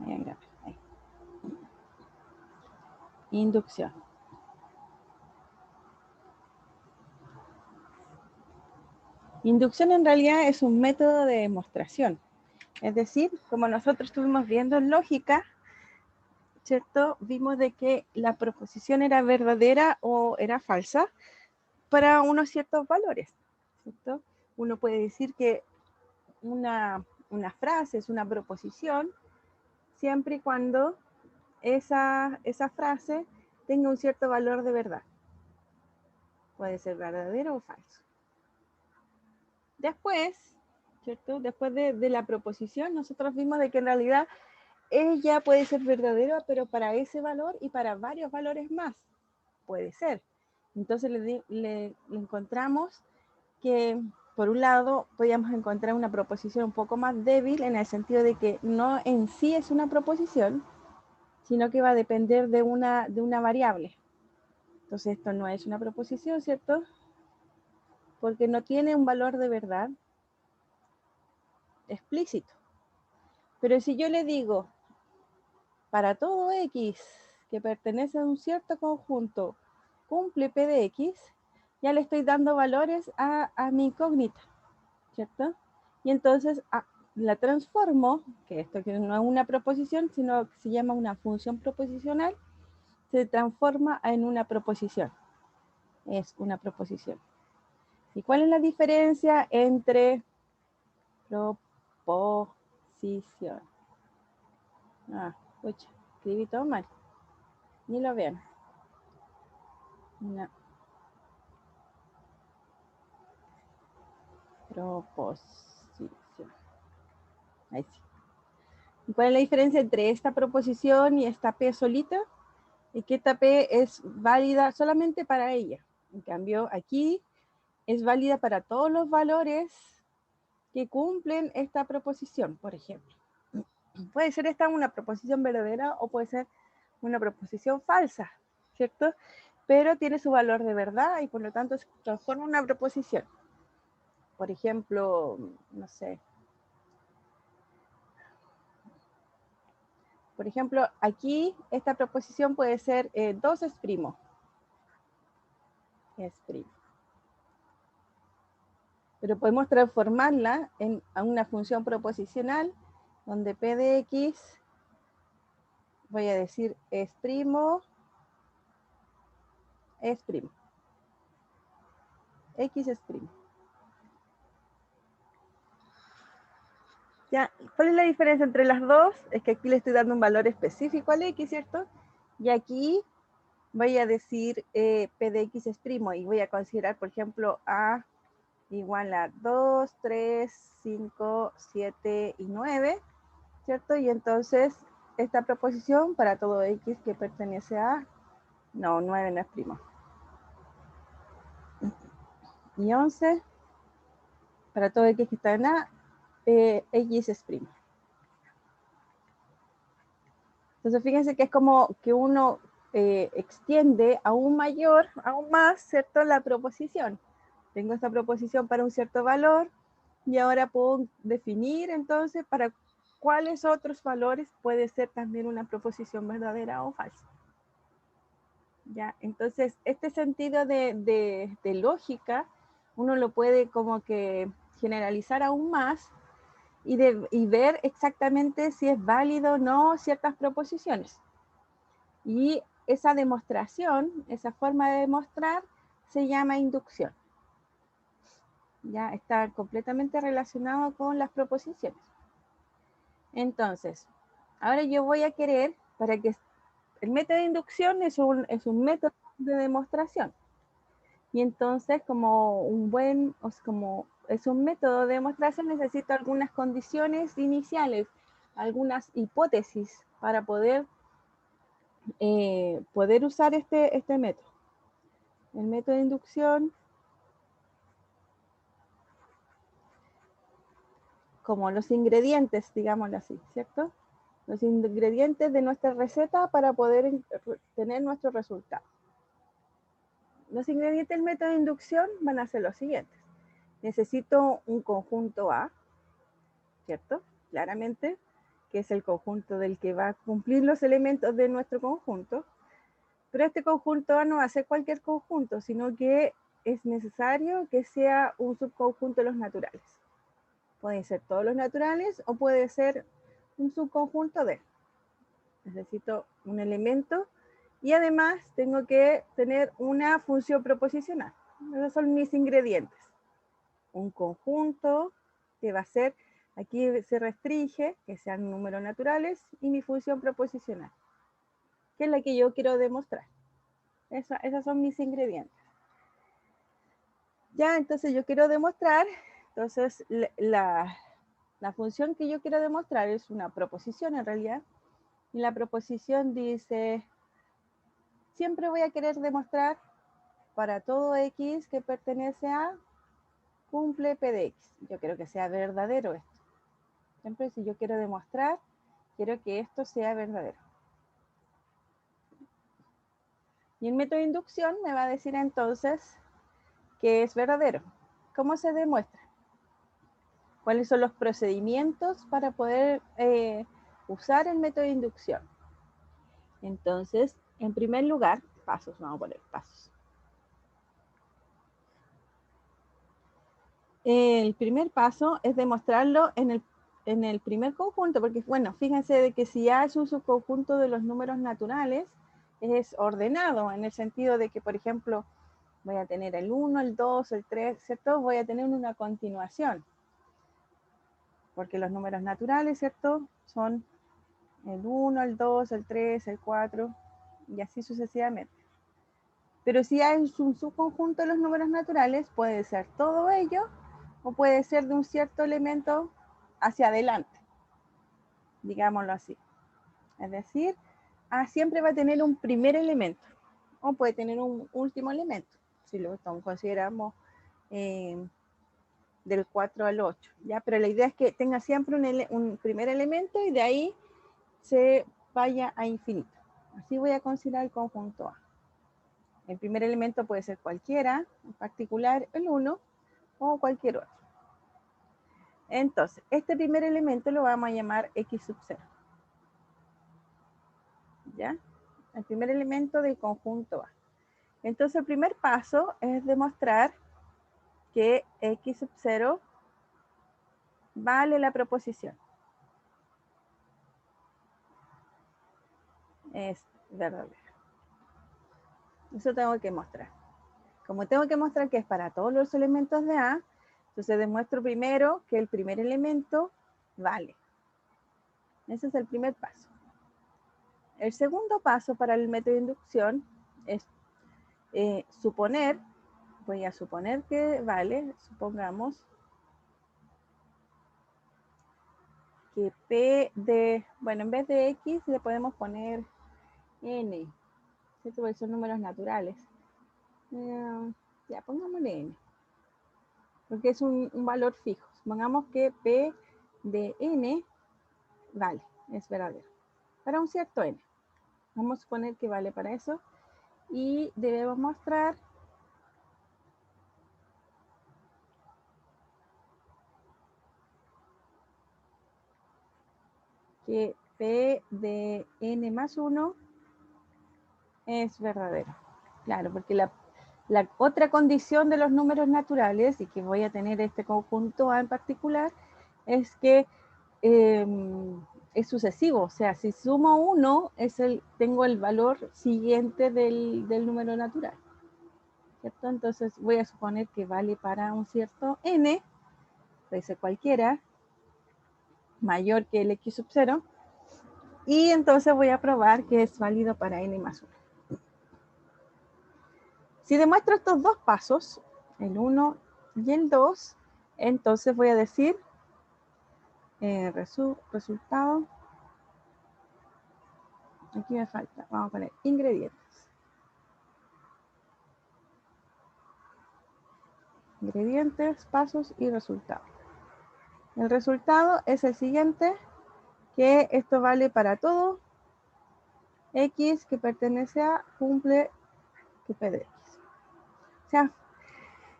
Ahí. Inducción. Inducción en realidad es un método de demostración. Es decir, como nosotros estuvimos viendo en lógica, ¿cierto? Vimos de que la proposición era verdadera o era falsa para unos ciertos valores, ¿cierto? Uno puede decir que una frase es una proposición siempre y cuando esa frase tenga un cierto valor de verdad. Puede ser verdadero o falso. Después, ¿cierto? Después de la proposición, nosotros vimos de que en realidad ella puede ser verdadera, pero para ese valor y para varios valores más. Puede ser. Entonces le encontramos que, por un lado, podríamos encontrar una proposición un poco más débil en el sentido de que no en sí es una proposición, sino que va a depender de una variable. Entonces esto no es una proposición, ¿cierto? Porque no tiene un valor de verdad explícito. Pero si yo le digo, para todo X que pertenece a un cierto conjunto, cumple P de X, ya le estoy dando valores a mi incógnita, ¿cierto? Y entonces la transformo, que esto que no es una proposición, sino que se llama una función proposicional, se transforma en una proposición. Es una proposición. ¿Y cuál es la diferencia entre proposición? Pucha, escribí todo mal. Ni lo vean. No. Proposición. Ahí sí. ¿Y cuál es la diferencia entre esta proposición y esta P solita? Y que esta P es válida solamente para ella. En cambio, aquí es válida para todos los valores que cumplen esta proposición, por ejemplo. Puede ser esta una proposición verdadera o puede ser una proposición falsa, ¿cierto? Pero tiene su valor de verdad y por lo tanto se transforma en una proposición. Por ejemplo, no sé. Por ejemplo, aquí esta proposición puede ser 2 es primo. Es primo. Pero podemos transformarla a una función proposicional donde P de X, voy a decir, es primo. X es primo. Ya, ¿cuál es la diferencia entre las dos? Es que aquí le estoy dando un valor específico al X, ¿cierto? Y aquí voy a decir P de X es primo y voy a considerar, por ejemplo, A igual a 2, 3, 5, 7 y 9, ¿cierto? Y entonces esta proposición para todo X que pertenece a, no, 9 no es primo. Y 11, para todo X que está en A, X es primo. Entonces fíjense que es como que uno extiende aún más, ¿cierto? La proposición. Tengo esta proposición para un cierto valor y ahora puedo definir entonces para cuáles otros valores puede ser también una proposición verdadera o falsa. ¿Ya? Entonces, este sentido de lógica, uno lo puede como que generalizar aún más y ver exactamente si es válido o no ciertas proposiciones. Y esa demostración, esa forma de demostrar, se llama inducción. Ya está completamente relacionado con las proposiciones. Entonces, ahora yo voy a querer, para que el método de inducción es un método de demostración. Y entonces, como es un método de demostración, necesito algunas condiciones iniciales, algunas hipótesis para poder usar este método. El método de inducción, como los ingredientes, digámoslo así, ¿cierto? Los ingredientes de nuestra receta para poder tener nuestro resultado. Los ingredientes del método de inducción van a ser los siguientes. Necesito un conjunto A, ¿cierto? Claramente, que es el conjunto del que va a cumplir los elementos de nuestro conjunto. Pero este conjunto A no va a ser cualquier conjunto, sino que es necesario que sea un subconjunto de los naturales. Pueden ser todos los naturales o puede ser un subconjunto de. Necesito un elemento y además tengo que tener una función proposicional. Esos son mis ingredientes. Un conjunto que va a ser, aquí se restringe que sean números naturales y mi función proposicional, que es la que yo quiero demostrar. Esos son mis ingredientes. Ya, entonces yo quiero demostrar, entonces la función que yo quiero demostrar es una proposición en realidad, y la proposición dice, siempre voy a querer demostrar para todo X que pertenece a, cumple P de X. Yo quiero que sea verdadero esto. Siempre si yo quiero demostrar, quiero que esto sea verdadero. Y el método de inducción me va a decir entonces que es verdadero. ¿Cómo se demuestra? ¿Cuáles son los procedimientos para poder usar el método de inducción? Entonces, en primer lugar, pasos, vamos a poner pasos. El primer paso es demostrarlo en el primer conjunto, porque bueno, fíjense de que si A es un subconjunto de los números naturales, es ordenado, en el sentido de que, por ejemplo, voy a tener el 1, el 2, el 3, ¿cierto? Voy a tener una continuación, porque los números naturales, ¿cierto? Son el 1, el 2, el 3, el 4, y así sucesivamente. Pero si A es un subconjunto de los números naturales, puede ser todo ello, o puede ser de un cierto elemento hacia adelante, digámoslo así. Es decir, A siempre va a tener un primer elemento, o puede tener un último elemento, si lo consideramos del 4 al 8, ¿ya? Pero la idea es que tenga siempre un primer elemento y de ahí se vaya a infinito. Así voy a considerar el conjunto A. El primer elemento puede ser cualquiera, en particular el 1, o cualquier otro. Entonces, este primer elemento lo vamos a llamar X sub 0. ¿Ya? El primer elemento del conjunto A. Entonces, el primer paso es demostrar que X sub 0 vale la proposición. Es verdadero. Eso tengo que mostrar. Como tengo que mostrar que es para todos los elementos de A, entonces demuestro primero que el primer elemento vale. Ese es el primer paso. El segundo paso para el método de inducción es suponer, voy a suponer que vale, supongamos que P de, bueno, en vez de X le podemos poner N, ¿cierto? Porque son números naturales. Ya, pongámosle N, porque es un valor fijo. Supongamos que P de N vale, es verdadero, para un cierto N. Vamos a suponer que vale para eso y debemos mostrar que P de N más 1 es verdadero. Claro, porque la otra condición de los números naturales, y que voy a tener este conjunto A en particular, es que es sucesivo. O sea, si sumo 1, tengo el valor siguiente del número natural. ¿Cierto? Entonces voy a suponer que vale para un cierto N, puede ser cualquiera, mayor que el X sub 0, y entonces voy a probar que es válido para N más 1. Si demuestro estos dos pasos, el 1 y el 2, entonces voy a decir resultado. Aquí me falta, vamos a poner ingredientes. Ingredientes, pasos y resultado. El resultado es el siguiente, que esto vale para todo X que pertenece a cumple que P de X. O sea,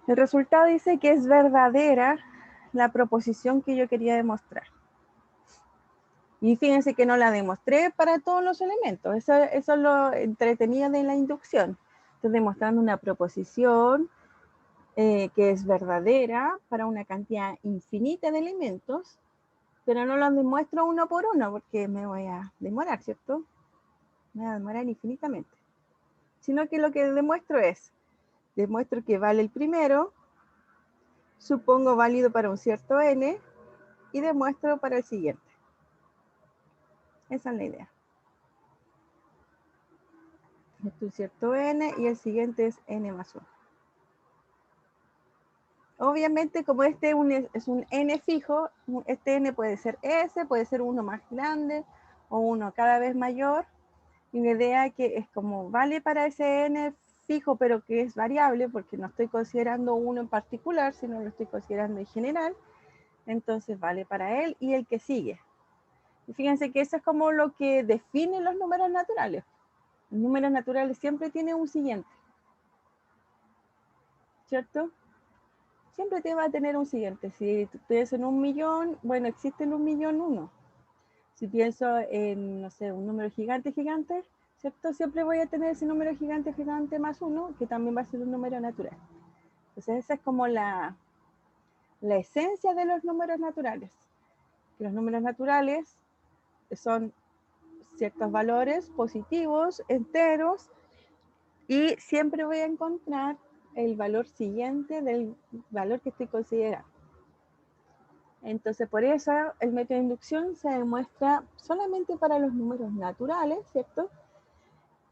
el resultado dice que es verdadera la proposición que yo quería demostrar. Y fíjense que no la demostré para todos los elementos. Eso es lo entretenido de la inducción. Estoy demostrando una proposición que es verdadera para una cantidad infinita de elementos, pero no los demuestro uno por uno porque me voy a demorar, ¿cierto? Me voy a demorar infinitamente. Sino que lo que demuestro que vale el primero, supongo válido para un cierto n y demuestro para el siguiente. Esa es la idea. Esto es un cierto n y el siguiente es n más 1. Obviamente, como este es un n fijo, este n puede ser s, puede ser uno más grande o uno cada vez mayor. Y mi idea es que es como vale para ese n fijo, pero que es variable, porque no estoy considerando uno en particular, sino lo estoy considerando en general. Entonces vale para él y el que sigue. Y fíjense que eso es como lo que define los números naturales. Los números naturales siempre tienen un siguiente, ¿cierto? Siempre te va a tener un siguiente. Si pienso en 1.000.000, bueno, existe el 1.000.001. Si pienso en, no sé, un número gigante, ¿cierto? Siempre voy a tener ese número gigante más 1, que también va a ser un número natural. Entonces esa es como la esencia de los números naturales. Que los números naturales son ciertos valores positivos, enteros, y siempre voy a encontrar el valor siguiente del valor que estoy considerando. Entonces, por eso el método de inducción se demuestra solamente para los números naturales, ¿cierto?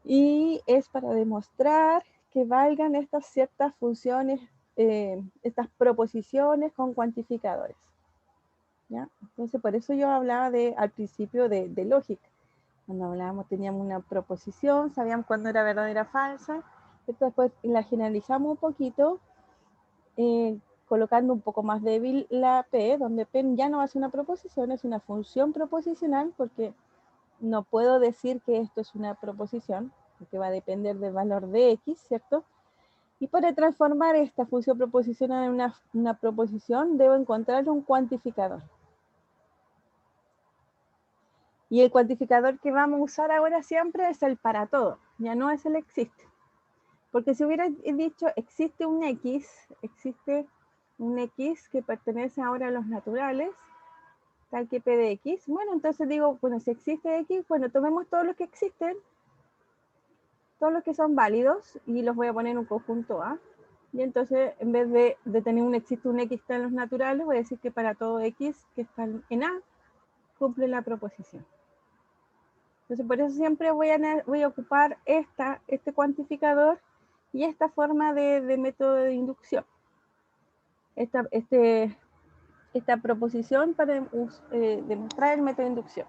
Y es para demostrar que valgan estas ciertas funciones, estas proposiciones con cuantificadores, ¿ya? Entonces, por eso yo hablaba al principio de lógica. Cuando hablábamos, teníamos una proposición, sabíamos cuándo era verdadera o falsa. Después la generalizamos un poquito, colocando un poco más débil la P, donde P ya no va a ser una proposición, es una función proposicional, porque no puedo decir que esto es una proposición, porque va a depender del valor de X, ¿cierto? Y para transformar esta función proposicional en una proposición, debo encontrar un cuantificador. Y el cuantificador que vamos a usar ahora siempre es el para todo, ya no es el existe. Porque si hubiera dicho existe un X que pertenece ahora a los naturales, tal que P de X, bueno, entonces digo, bueno, si existe X, bueno, tomemos todos los que existen, todos los que son válidos, y los voy a poner en un conjunto A. Y entonces, en vez de tener existe un X que está en los naturales, voy a decir que para todo X que está en A, cumple la proposición. Entonces, por eso siempre voy a ocupar este cuantificador y esta forma de método de inducción. Esta proposición para demostrar el método de inducción.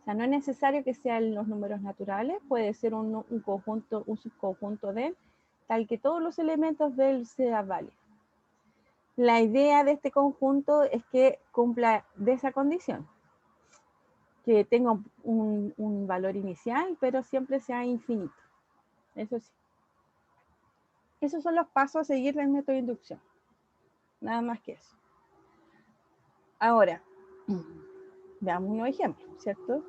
O sea, no es necesario que sean los números naturales, puede ser un conjunto, un subconjunto de él, tal que todos los elementos de él sean válidos. La idea de este conjunto es que cumpla de esa condición, que tenga un valor inicial, pero siempre sea infinito. Eso sí. Esos son los pasos a seguir del método de inducción. Nada más que eso. Ahora, veamos unos ejemplos, ¿cierto?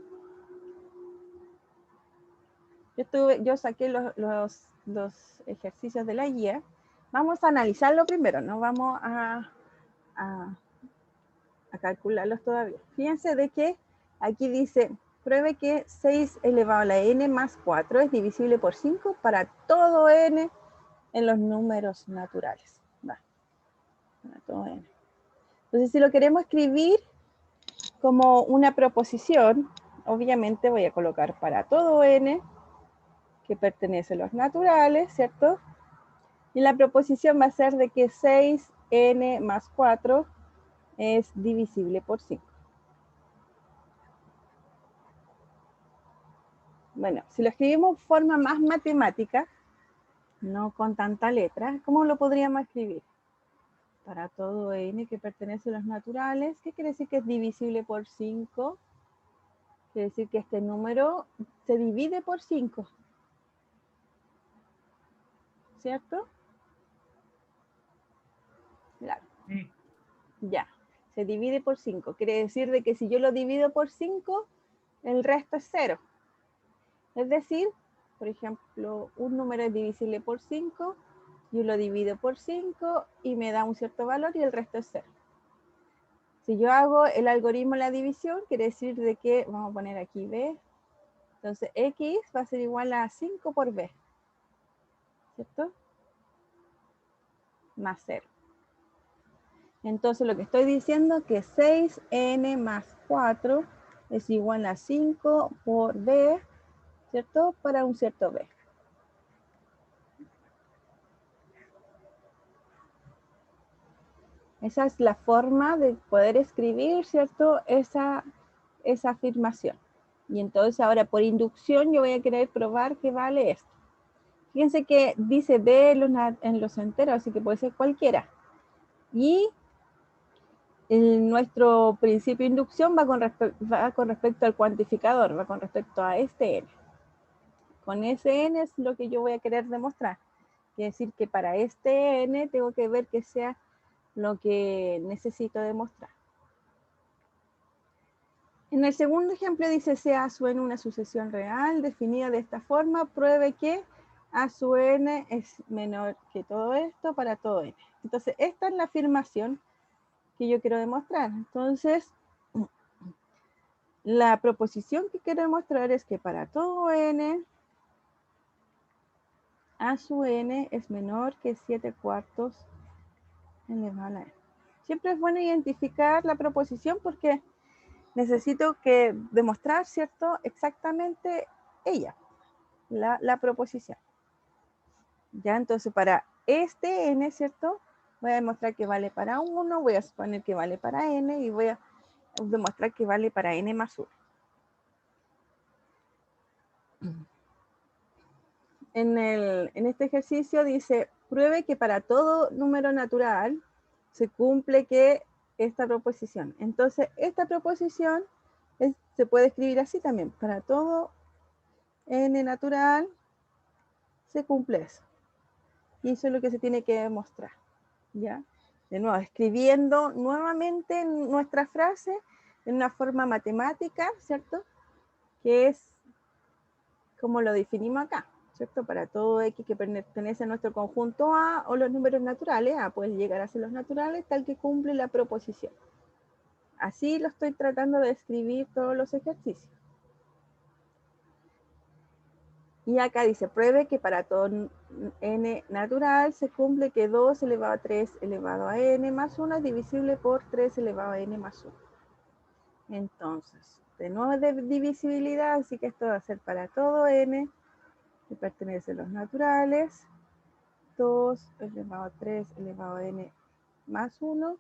Yo saqué los ejercicios de la guía. Vamos a analizarlo primero, no vamos a calcularlos todavía. Fíjense de que aquí dice, pruebe que 6 elevado a la n más 4 es divisible por 5 para todo n en los números naturales. Va, para todo n. Entonces, si lo queremos escribir como una proposición, obviamente voy a colocar para todo n que pertenece a los naturales, ¿cierto? Y la proposición va a ser de que 6n más 4 es divisible por 5. Bueno, si lo escribimos de forma más matemática, no con tanta letra, ¿cómo lo podríamos escribir? Para todo n que pertenece a los naturales, ¿qué quiere decir que es divisible por 5? Quiere decir que este número se divide por 5. ¿Cierto? Claro. Ya. Se divide por 5. Quiere decir de que si yo lo divido por 5, el resto es 0. Es decir, por ejemplo, un número es divisible por 5, yo lo divido por 5 y me da un cierto valor y el resto es 0. Si yo hago el algoritmo de la división, quiere decir de que, vamos a poner aquí b, entonces x va a ser igual a 5 por b, ¿cierto? Más 0. Entonces lo que estoy diciendo es que 6n más 4 es igual a 5 por b, ¿cierto? Para un cierto b. Esa es la forma de poder escribir, ¿cierto? Esa afirmación. Y entonces ahora por inducción yo voy a querer probar que vale esto. Fíjense que dice b en los enteros, así que puede ser cualquiera. Y nuestro principio de inducción va con respecto al cuantificador, va con respecto a este n. Con ese n es lo que yo voy a querer demostrar. Quiere decir que para este n tengo que ver que sea lo que necesito demostrar. En el segundo ejemplo dice sea a su n una sucesión real definida de esta forma, pruebe que a su n es menor que todo esto para todo n. Entonces esta es la afirmación que yo quiero demostrar. Entonces la proposición que quiero demostrar es que para todo n, a su n es menor que 7/4 elevado a la n. Siempre es bueno identificar la proposición porque necesito que demostrar, ¿cierto? Exactamente ella, la proposición. Ya, entonces para este n, ¿cierto? Voy a demostrar que vale para 1, voy a suponer que vale para n y voy a demostrar que vale para n más 1. En este ejercicio dice, pruebe que para todo número natural se cumple que esta proposición. Entonces, esta proposición se puede escribir así también. Para todo n natural se cumple eso. Y eso es lo que se tiene que demostrar. ¿Ya? De nuevo, escribiendo nuevamente nuestra frase en una forma matemática, ¿cierto? Que es como lo definimos acá, ¿cierto? Para todo x que pertenece a nuestro conjunto A o los números naturales, A puede llegar a ser los naturales, tal que cumple la proposición. Así lo estoy tratando de escribir todos los ejercicios. Y acá dice, pruebe que para todo n natural se cumple que 2 elevado a 3 elevado a n más 1 es divisible por 3 elevado a n más 1. Entonces, de nuevo es de divisibilidad, así que esto va a ser para todo n que pertenece a los naturales. 2 elevado a 3 elevado a n más 1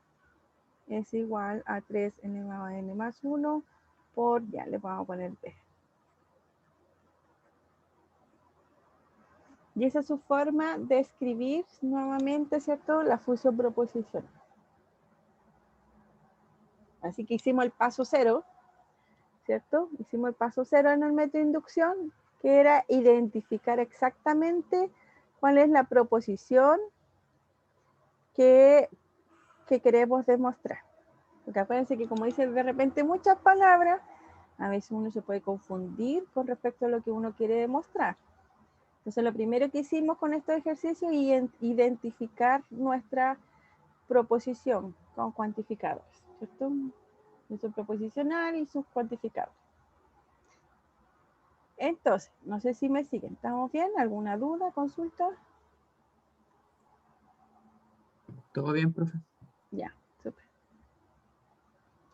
es igual a 3 elevado a n más 1 por, ya le vamos a poner b. Y esa es su forma de escribir nuevamente, ¿cierto? La función proposicional. Así que hicimos el paso 0, ¿cierto? Hicimos el paso 0 en el método de inducción, que era identificar exactamente cuál es la proposición que queremos demostrar. Porque acuérdense que como dice de repente muchas palabras, a veces uno se puede confundir con respecto a lo que uno quiere demostrar. Entonces lo primero que hicimos con estos ejercicios es identificar nuestra proposición con cuantificadores, ¿cierto? Su proposicional y sus cuantificadores. Entonces, no sé si me siguen. ¿Estamos bien? ¿Alguna duda, consulta? ¿Todo bien, profe? Ya, súper.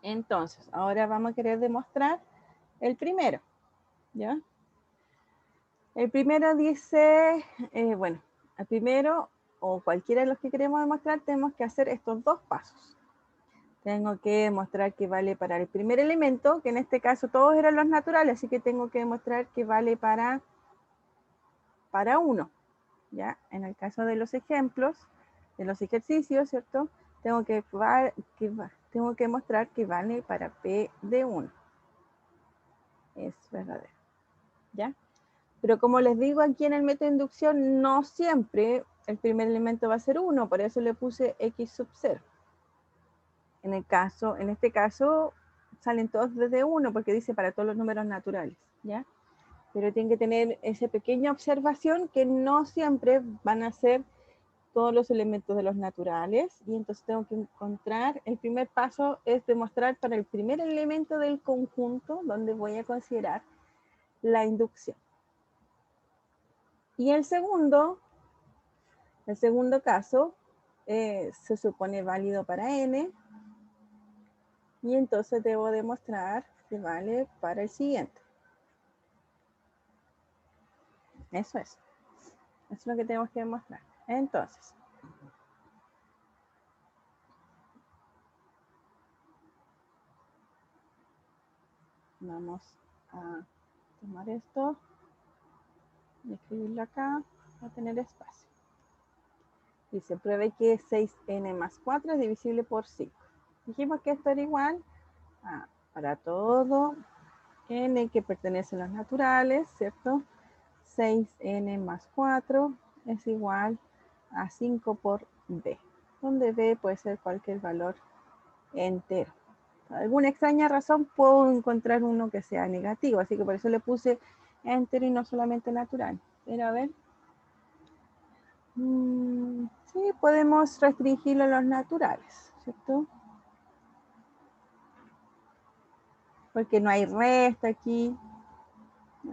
Entonces, ahora vamos a querer demostrar el primero, ¿ya? El primero dice, bueno, el primero o cualquiera de los que queremos demostrar, tenemos que hacer estos dos pasos. Tengo que demostrar que vale para el primer elemento, que en este caso todos eran los naturales, así que tengo que demostrar que vale para 1. ¿Ya? En el caso de los ejemplos, de los ejercicios, ¿cierto? Tengo que demostrar que vale para P de 1. Es verdadero. ¿Ya? Pero como les digo aquí en el método de inducción, no siempre el primer elemento va a ser 1, por eso le puse x sub 0. En este caso, salen todos desde 1 porque dice para todos los números naturales, ¿ya? Pero tienen que tener esa pequeña observación que no siempre van a ser todos los elementos de los naturales, y entonces tengo que encontrar, el primer paso es demostrar para el primer elemento del conjunto donde voy a considerar la inducción. Y el segundo caso se supone válido para n, y entonces debo demostrar que vale para el siguiente. Eso es lo que tenemos que demostrar. Entonces, vamos a tomar esto y escribirlo acá para tener espacio. Dice, pruebe que 6n más 4 es divisible por 5. Dijimos que esto era igual a, para todo n que pertenece a los naturales, ¿cierto? 6n más 4 es igual a 5 por b, donde b puede ser cualquier valor entero. Por alguna extraña razón puedo encontrar uno que sea negativo, así que por eso le puse entero y no solamente natural. Pero a ver. Sí, podemos restringirlo a los naturales, ¿cierto? Porque no hay resta aquí,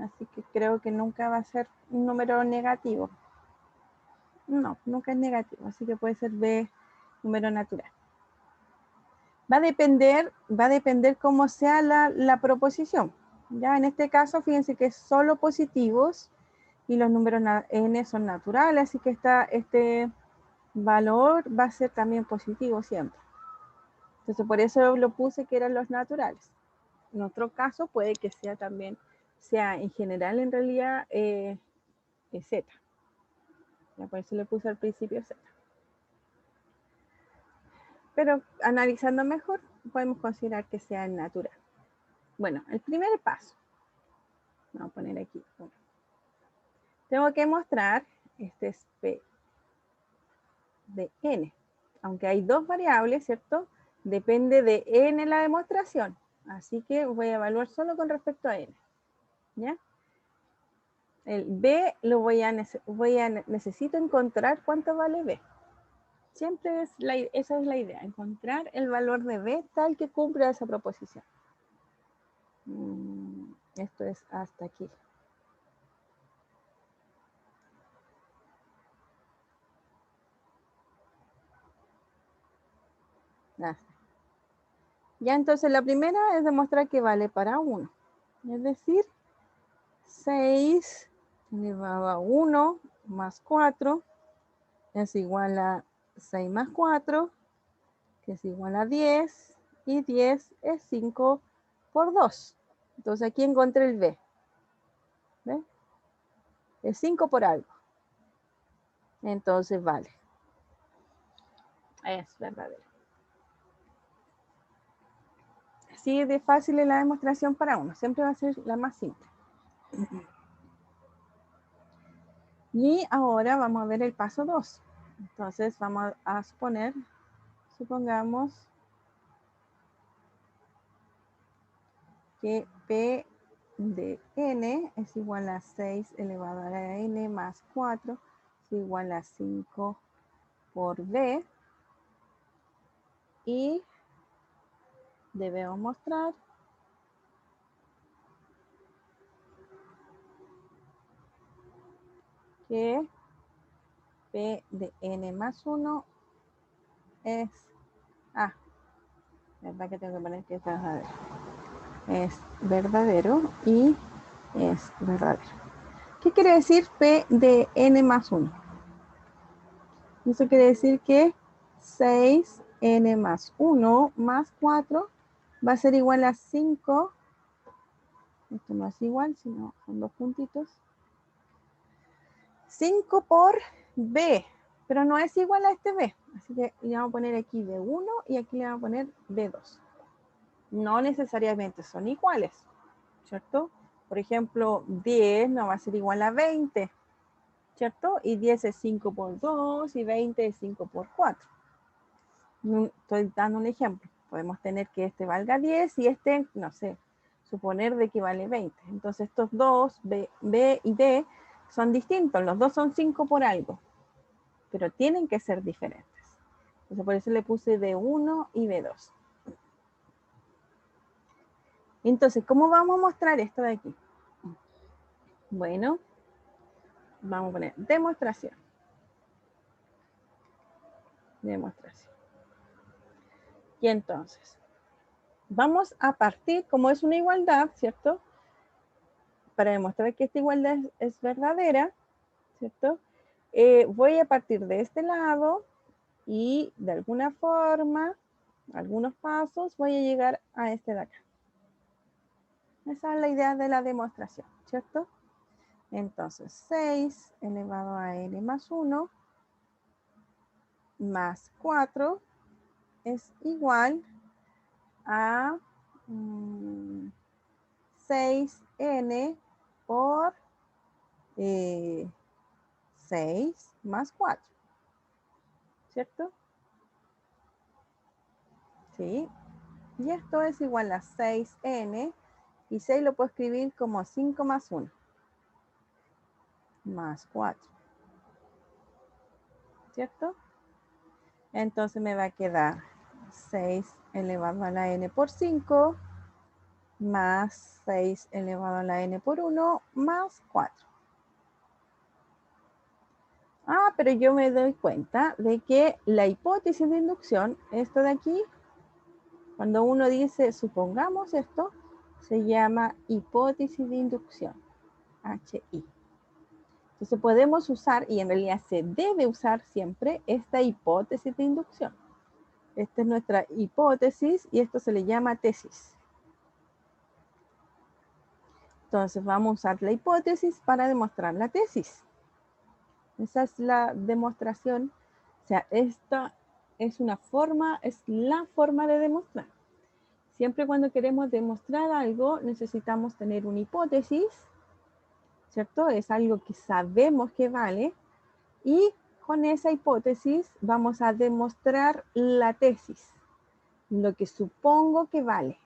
así que creo que nunca va a ser un número negativo. No, nunca es negativo, así que puede ser b número natural. Va a depender cómo sea la proposición. Ya en este caso, fíjense que es solo positivos y los números n son naturales, así que este valor va a ser también positivo siempre. Entonces por eso lo puse que eran los naturales. En otro caso puede que sea también, sea en general en realidad z. Ya por eso le puse al principio z. Pero analizando mejor, podemos considerar que sea natural. Bueno, el primer paso. Vamos a poner aquí. Tengo que mostrar, este es p de n. Aunque hay dos variables, ¿cierto? Depende de n la demostración. Así que voy a evaluar solo con respecto a n. ¿Ya? El b necesito encontrar cuánto vale b. Siempre esa es la idea, encontrar el valor de b tal que cumpla esa proposición. Esto es hasta aquí. Ya entonces la primera es demostrar que vale para 1. Es decir, 6 elevado a 1 más 4 es igual a 6 más 4, que es igual a 10, y 10 es 5 por 2. Entonces aquí encontré el b. ¿Ve? Es 5 por algo. Entonces vale. Es verdadero. Así de fácil es la demostración para 1. Siempre va a ser la más simple. Y ahora vamos a ver el paso 2. Entonces vamos a supongamos que p de n es igual a 6 elevado a la n más 4 es igual a 5 por b, y debemos mostrar que p de n más 1 es, verdad que tengo que poner que es verdadero. Es verdadero y es verdadero. ¿Qué quiere decir p de n más 1? Eso quiere decir que 6n más 1 más 4 va a ser igual a 5. Esto no es igual, sino son dos puntitos. 5 por b, pero no es igual a este b. Así que le vamos a poner aquí b1 y aquí le vamos a poner b2. No necesariamente son iguales, ¿cierto? Por ejemplo, 10 no va a ser igual a 20, ¿cierto? Y 10 es 5 por 2 y 20 es 5 por 4. Estoy dando un ejemplo. Podemos tener que este valga 10 y este, no sé, suponer de que vale 20. Entonces estos dos, B y D, son distintos. Los dos son 5 por algo, pero tienen que ser diferentes. Entonces por eso le puse B1 y B2. Entonces, ¿cómo vamos a mostrar esto de aquí? Bueno, vamos a poner demostración. Demostración. Y entonces, vamos a partir, como es una igualdad, ¿cierto? Para demostrar que esta igualdad es verdadera, ¿cierto? Voy a partir de este lado y de alguna forma, algunos pasos, voy a llegar a este de acá. Esa es la idea de la demostración, ¿cierto? Entonces, 6 elevado a n más 1 más 4 es igual a 6n por 6 más 4, ¿cierto? Sí. Y esto es igual a 6n, y 6 lo puedo escribir como 5 más 1, más 4, ¿cierto? Entonces me va a quedar 6 elevado a la n por 5, más 6 elevado a la n por 1, más 4. Ah, pero yo me doy cuenta de que la hipótesis de inducción, esto de aquí, cuando uno dice supongamos esto, se llama hipótesis de inducción, HI. Entonces podemos usar, y en realidad se debe usar siempre, esta hipótesis de inducción. Esta es nuestra hipótesis y esto se le llama tesis. Entonces vamos a usar la hipótesis para demostrar la tesis. Esa es la demostración. O sea, esta es una forma, es la forma de demostrar. Siempre cuando queremos demostrar algo, necesitamos tener una hipótesis, ¿cierto? Es algo que sabemos que vale, y con esa hipótesis vamos a demostrar la tesis, lo que supongo que vale.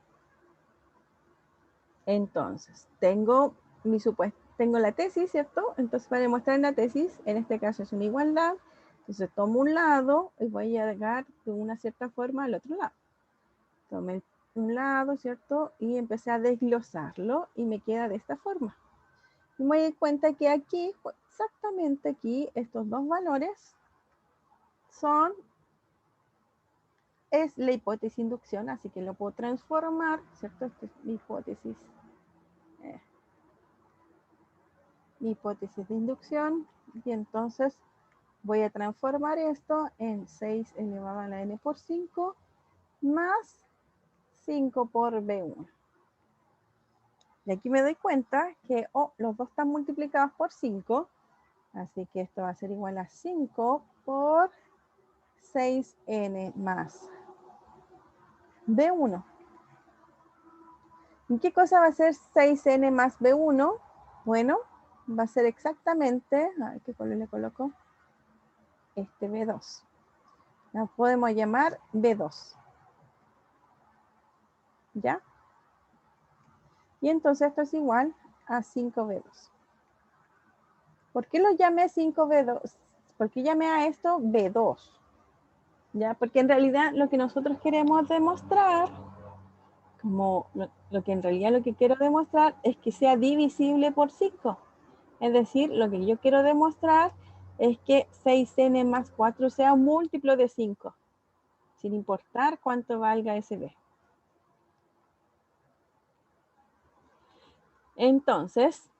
Entonces, tengo la tesis, ¿cierto? Entonces, para demostrar la tesis, en este caso es una igualdad. Entonces, tomo un lado y voy a llegar de una cierta forma al otro lado. Tomé un lado, ¿cierto? Y empecé a desglosarlo y me queda de esta forma. Y me doy cuenta que aquí, exactamente aquí, estos dos valores es la hipótesis de inducción, así que lo puedo transformar, ¿cierto? Esta es mi hipótesis de inducción, y entonces voy a transformar esto en 6 elevado a la n por 5 más 5 por B1. Y aquí me doy cuenta que los dos están multiplicados por 5, así que esto va a ser igual a 5 por 6n más B1. ¿Y qué cosa va a ser 6n más B1? Bueno, va a ser exactamente, a ver qué color le coloco, este B2. La podemos llamar B2. ¿Ya? Y entonces esto es igual a 5B2. ¿Por qué lo llamé 5B2? ¿Por qué llamé a esto B2? ¿Ya? Porque en realidad lo que nosotros queremos demostrar, como lo que en realidad lo que quiero demostrar es que sea divisible por 5. Es decir, lo que yo quiero demostrar es que 6n más 4 sea un múltiplo de 5, sin importar cuánto valga ese b. Entonces,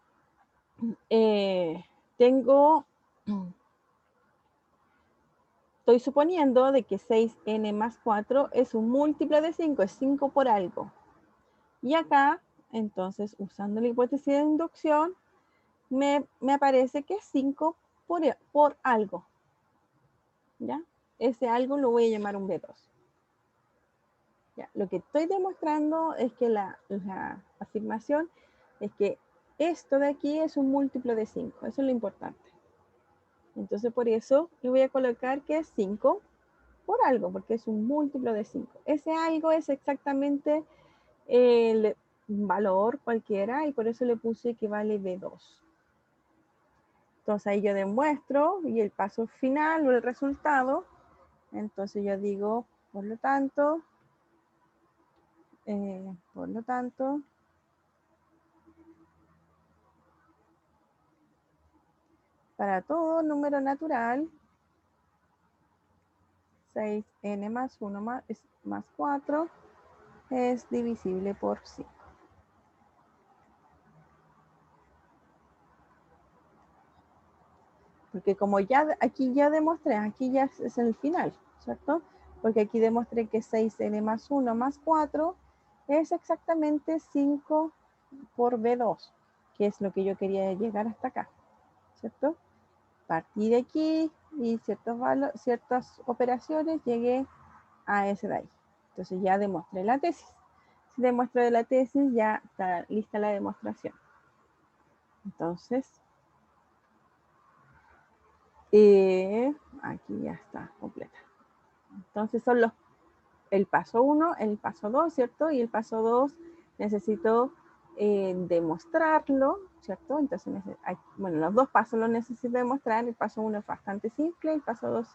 estoy suponiendo de que 6n más 4 es un múltiplo de 5, es 5 por algo. Y acá, entonces, usando la hipótesis de inducción, me aparece que es 5 por algo. ¿Ya? Ese algo lo voy a llamar un B2. ¿Ya? Lo que estoy demostrando es que la afirmación es que esto de aquí es un múltiplo de 5. Eso es lo importante. Entonces, por eso le voy a colocar que es 5 por algo, porque es un múltiplo de 5. Ese algo es exactamente el valor cualquiera y por eso le puse que vale B2. Entonces ahí yo demuestro y el paso final o el resultado. Entonces yo digo, por lo tanto, para todo número natural, 6n más 1 más 4 es divisible por 5. Porque como ya aquí ya demostré, aquí ya es el final, ¿cierto? Porque aquí demostré que 6n más 1 más 4 es exactamente 5 por B2, que es lo que yo quería llegar hasta acá, ¿cierto? Partí de aquí y ciertas operaciones llegué a ese de ahí. Entonces ya demostré la tesis. Si demuestro la tesis, ya está lista la demostración. Entonces, aquí ya está completa. Entonces son el paso 1, el paso 2, ¿cierto? Y el paso 2 necesito demostrarlo, ¿cierto? Entonces, bueno, los dos pasos los necesito demostrar. El paso 1 es bastante simple, el paso 2,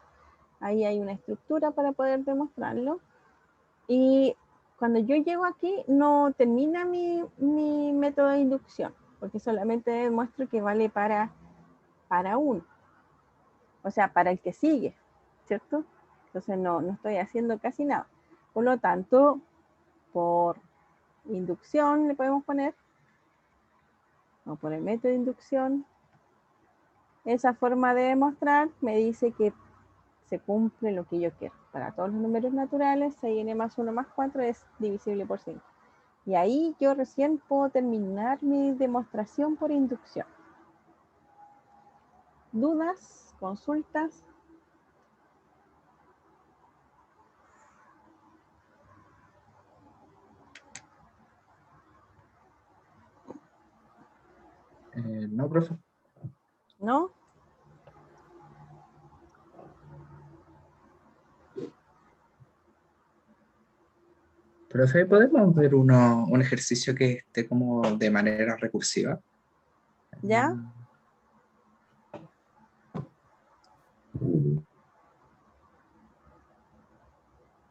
ahí hay una estructura para poder demostrarlo. Y cuando yo llego aquí, no termina mi método de inducción, porque solamente demuestro que vale para uno, o sea, para el que sigue, ¿cierto? Entonces no estoy haciendo casi nada. Por lo tanto, por inducción le podemos poner, o por el método de inducción, esa forma de demostrar me dice que se cumple lo que yo quiero. Para todos los números naturales, 6n más 1 más 4 es divisible por 5. Y ahí yo recién puedo terminar mi demostración por inducción. ¿Dudas? ¿Consultas? No, profe. ¿No? Profe, ¿podemos ver un ejercicio que esté como de manera recursiva? ¿Ya?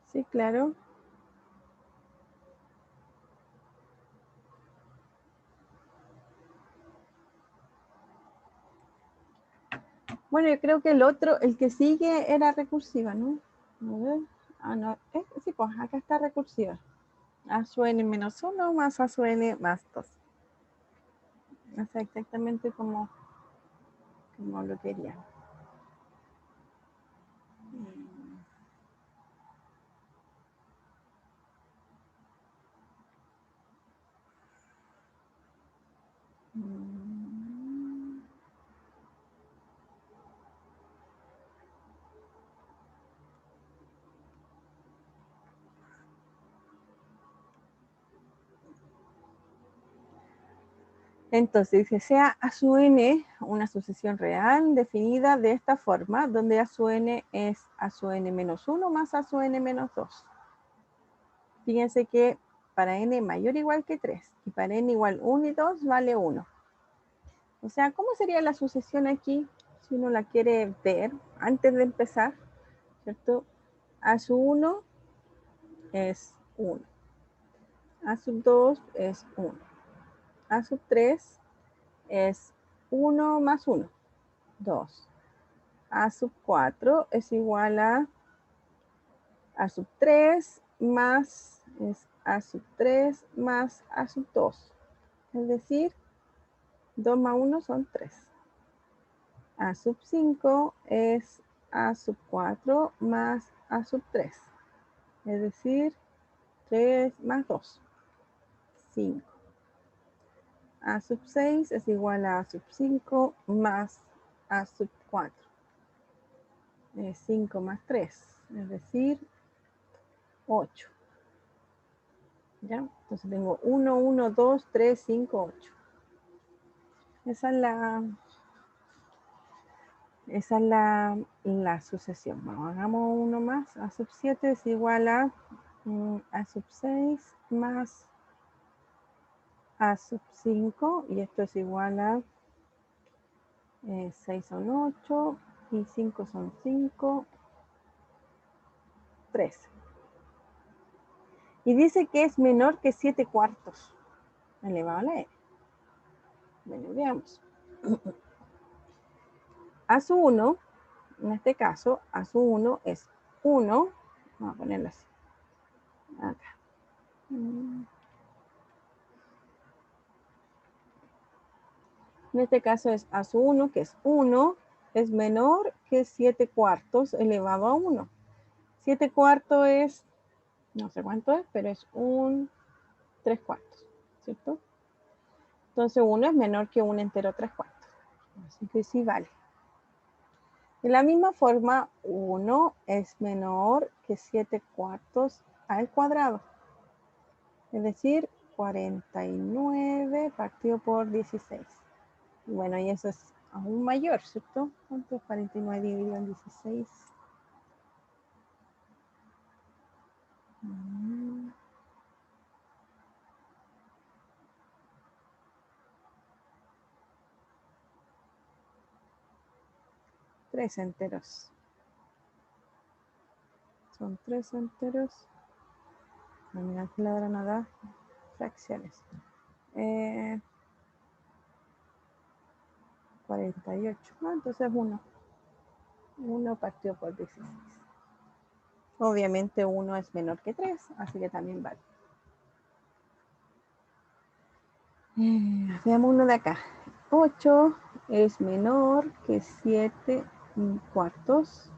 Sí, claro. Bueno, yo creo que el que sigue era recursiva, ¿no? A ver. Ah, no. Sí, pues acá está recursiva. A su n menos 1 más a su n más 2. O sea, exactamente como lo quería. Entonces, dice, sea a su n una sucesión real definida de esta forma, donde a su n es a su n menos 1 más a su n menos 2. Fíjense que para n mayor o igual que 3 y para n igual 1 y 2 vale 1. O sea, ¿cómo sería la sucesión aquí? Si uno la quiere ver antes de empezar, ¿cierto? A su 1 es 1. A sub 2 es 1. A sub 3 es 1 más 1, 2. A sub 4 es igual a sub 3 más a sub 3 más a sub 2. Es decir, 2 más 1 son 3. A sub 5 es a sub 4 más a sub 3. Es decir, 3 más 2, 5. A sub 6 es igual a sub 5 más a sub 4. Es 5 más 3, es decir, 8. ¿Ya? Entonces tengo 1, 1, 2, 3, 5, 8. Esa es Esa es la sucesión. Bueno, hagamos uno más. A sub 7 es igual a sub 6 más a sub 5. Y esto es igual a 6 son 8 y 5 son 5. 13. Y dice que es menor que 7 cuartos elevado a la n. Bueno, veamos. A su 1, en este caso, a su 1 es 1. Vamos a ponerlo así. Acá. En este caso es a su 1, que es 1, es menor que 7 cuartos elevado a 1. 7 cuartos es, no sé cuánto es, pero es 3 cuartos, ¿cierto? Entonces 1 es menor que 1 entero 3 cuartos. Así que sí vale. De la misma forma, 1 es menor que 7 cuartos al cuadrado. Es decir, 49 partido por 16. Y bueno, y eso es aún mayor, ¿cierto? ¿Cuánto es 49 dividido en 16? 3 enteros. Son 3 enteros. Mira, aquí la granada. Fracciones. 48. Entonces 1. 1 partido por 16. Obviamente 1 es menor que 3, así que también vale. Veamos uno de acá. 8 es menor que 7 cuartos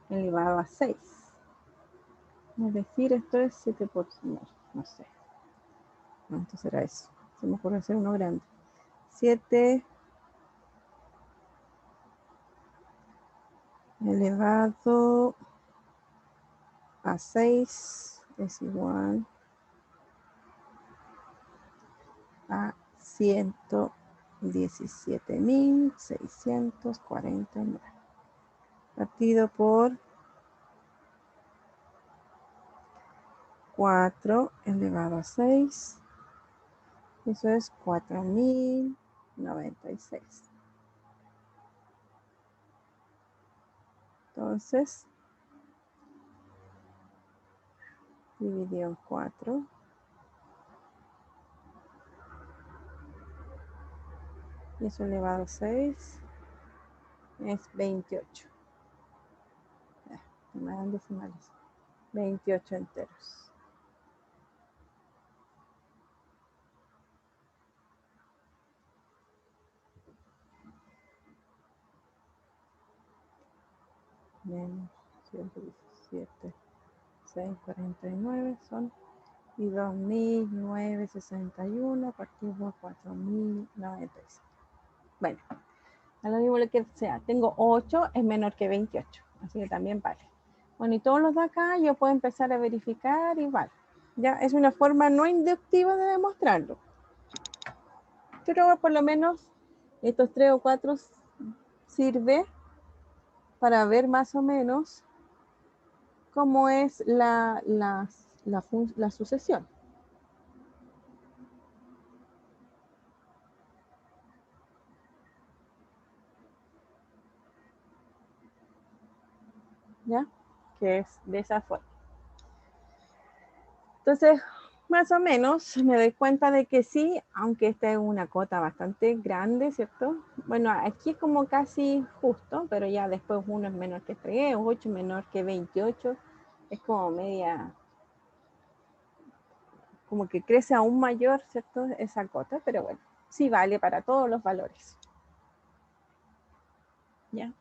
elevado a 6. Es decir, esto es 7 por... No sé. ¿Cuánto será eso? Se me ocurre hacer uno grande. 7 elevado a 6 es igual a 117.649. Partido por 4 elevado a 6. Eso es 4.096. Entonces, dividido en 4. Y eso elevado a 6 es 28. No me dan decimales. 28 enteros. Menos 117, 649 son, y 2.961 partido por 4.096. Bueno, a lo mismo que sea, tengo 8 es menor que 28, así que también vale. Bueno, y todos los de acá yo puedo empezar a verificar y vale. Ya es una forma no inductiva de demostrarlo. Pero por lo menos estos 3 o 4 sirve para ver más o menos cómo es la sucesión. ¿Ya? Que es de esa forma. Entonces, más o menos me doy cuenta de que sí, aunque esta es una cota bastante grande, ¿cierto? Bueno, aquí es como casi justo, pero ya después 1 es menor que 3, 8 menor que 28, es como media, como que crece aún mayor, ¿cierto? Esa cota, pero bueno, sí vale para todos los valores. ¿Ya?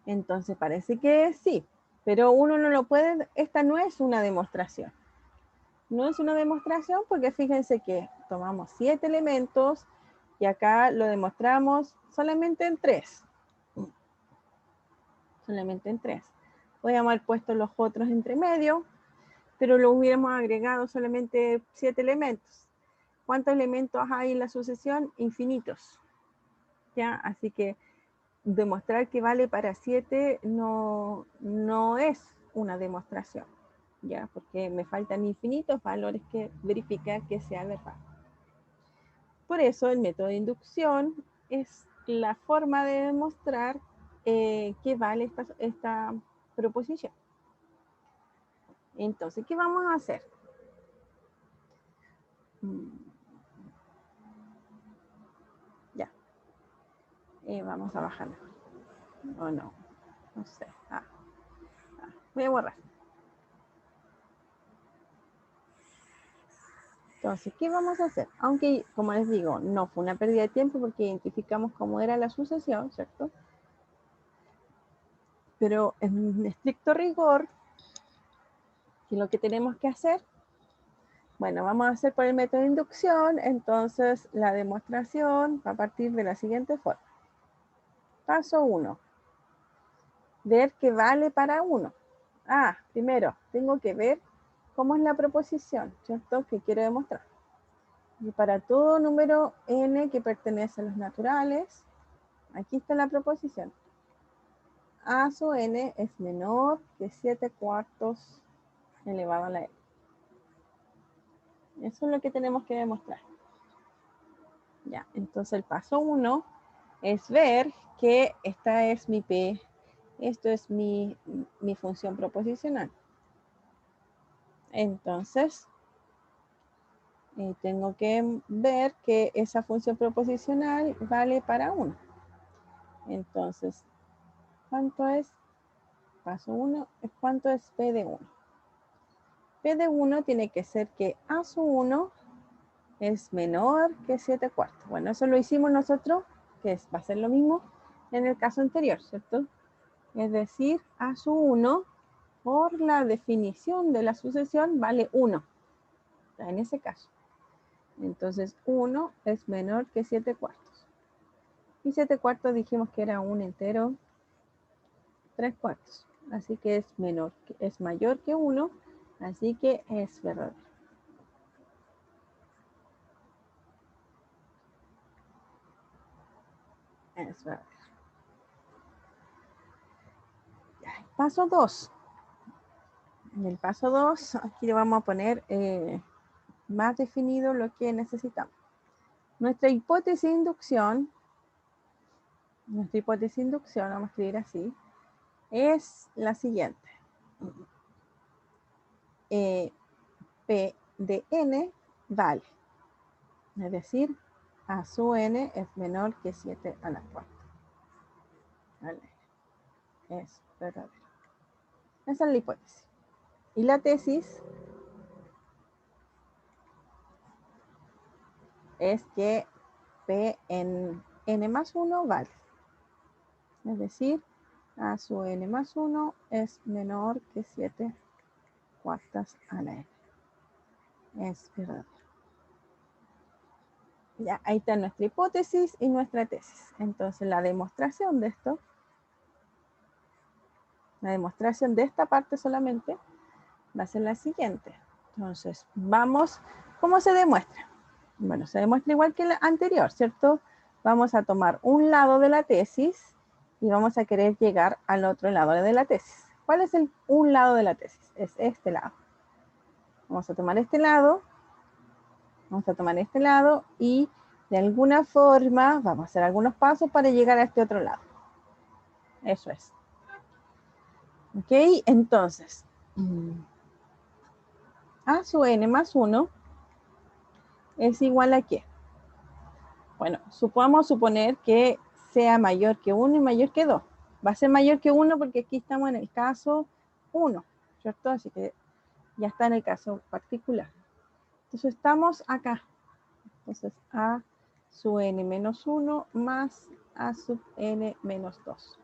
Entonces parece que sí, pero uno no lo puede, esta no es una demostración. No es una demostración porque fíjense que tomamos 7 elementos y acá lo demostramos solamente en 3. Solamente en 3. Podríamos haber puesto los otros entre medio, pero lo hubiéramos agregado solamente 7 elementos. ¿Cuántos elementos hay en la sucesión? Infinitos. ¿Ya? Así que demostrar que vale para 7 no es una demostración, ¿ya? Porque me faltan infinitos valores que verificar que sea verdad. Por eso el método de inducción es la forma de demostrar que vale esta proposición. Entonces, ¿qué vamos a hacer? Ya. Vamos a bajar. O no. No sé. Voy a borrar. Entonces, ¿qué vamos a hacer? Aunque, como les digo, no fue una pérdida de tiempo porque identificamos cómo era la sucesión, ¿cierto? Pero en estricto rigor, ¿qué es lo que tenemos que hacer? Bueno, vamos a hacer por el método de inducción, entonces la demostración va a partir de la siguiente forma. Paso 1. Ver que vale para 1. Primero, tengo que ver cómo es la proposición, ¿cierto? Que quiero demostrar. Y para todo número n que pertenece a los naturales, aquí está la proposición. A sub n es menor que 7/4 elevado a la n. Eso es lo que tenemos que demostrar. Ya, entonces el paso 1 es ver que esta es mi P, esto es mi función proposicional. Entonces, tengo que ver que esa función proposicional vale para 1. Entonces, ¿cuánto es? Paso 1, ¿cuánto es P de 1? P de 1 tiene que ser que A sub 1 es menor que 7/4. Bueno, eso lo hicimos nosotros, que va a ser lo mismo en el caso anterior, ¿cierto? Es decir, A sub 1 por la definición de la sucesión vale 1. En ese caso. Entonces 1 es menor que 7/4. Y 7/4 dijimos que era un entero 3/4. Así que es mayor que 1, así que es verdadero. Es verdadero. Paso 2. En el paso 2, aquí le vamos a poner más definido lo que necesitamos. Nuestra hipótesis de inducción, vamos a escribir así, es la siguiente. P de n vale. Es decir, A sub n es menor que 7/4. Vale. Es verdadero. Esa es la hipótesis. Y la tesis es que P en n más 1 vale. Es decir, A sub n más 1 es menor que 7/4 a la n. Es verdadero. Ya, ahí está nuestra hipótesis y nuestra tesis. Entonces, la demostración de esto, la demostración de esta parte solamente, va a ser la siguiente. Entonces, vamos, ¿cómo se demuestra? Bueno, se demuestra igual que la anterior, ¿cierto? Vamos a tomar un lado de la tesis y vamos a querer llegar al otro lado de la tesis. ¿Cuál es un lado de la tesis? Es este lado. Vamos a tomar este lado, y de alguna forma vamos a hacer algunos pasos para llegar a este otro lado. Eso es. ¿Ok? Entonces, A sub n más 1 es igual a ¿qué? Bueno, podemos suponer que sea mayor que 1 y mayor que 2. Va a ser mayor que 1 porque aquí estamos en el caso 1, ¿cierto? Así que ya está en el caso particular. Entonces estamos acá. Entonces A sub n menos 1 más A sub n menos 2.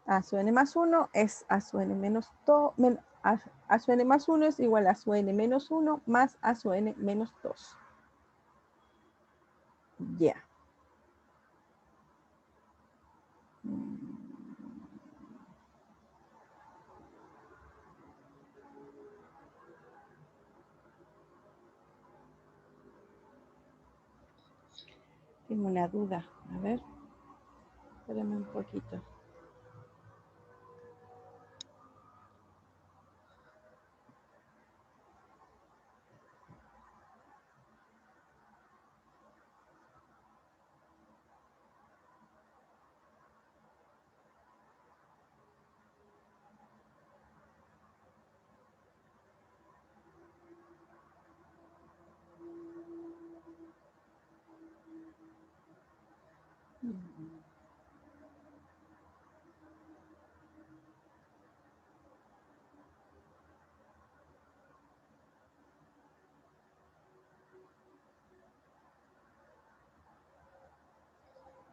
A sub n más 1 es A sub n menos 2. A sub n más 1 es igual a A sub n menos 1 más A sub n menos 2. Ya. Tengo una duda. A ver. Espérame un poquito.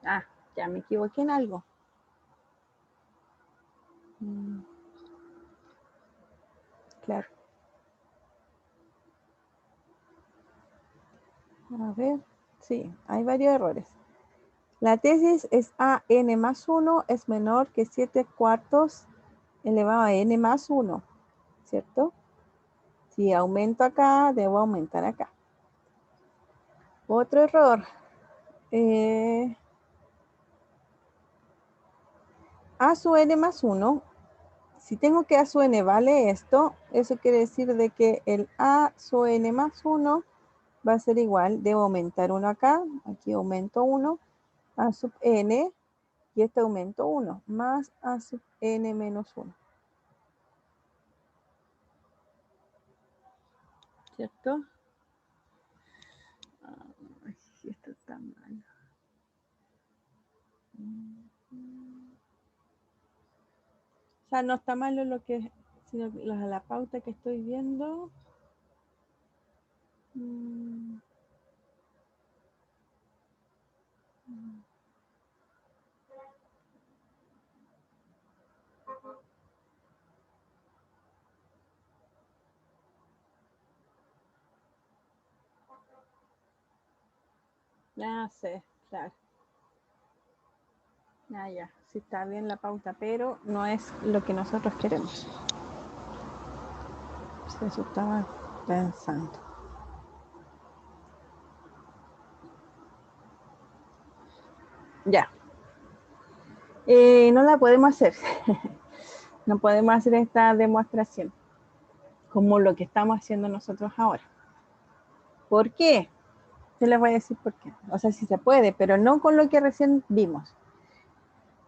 Ah, ya me equivoqué en algo. Claro. A ver, sí, hay varios errores. La tesis es AN más 1 es menor que 7 cuartos elevado a N más 1, ¿cierto? Si aumento acá, debo aumentar acá. Otro error. A sub N más 1. Si tengo que A sub N vale esto, eso quiere decir de que el A sub N más 1 va a ser igual. Debo aumentar 1 acá. Aquí aumento 1. A sub N. Y este aumento 1. Más A sub N menos 1. ¿Cierto? Ay, esto está mal. O sea, no está malo lo que, sino la pauta que estoy viendo. Ya sé, claro. Ya, sí está bien la pauta, pero no es lo que nosotros queremos. Eso estaba pensando. Ya. No la podemos hacer. No podemos hacer esta demostración como lo que estamos haciendo nosotros ahora. ¿Por qué? Yo les voy a decir por qué. O sea, sí se puede, pero no con lo que recién vimos.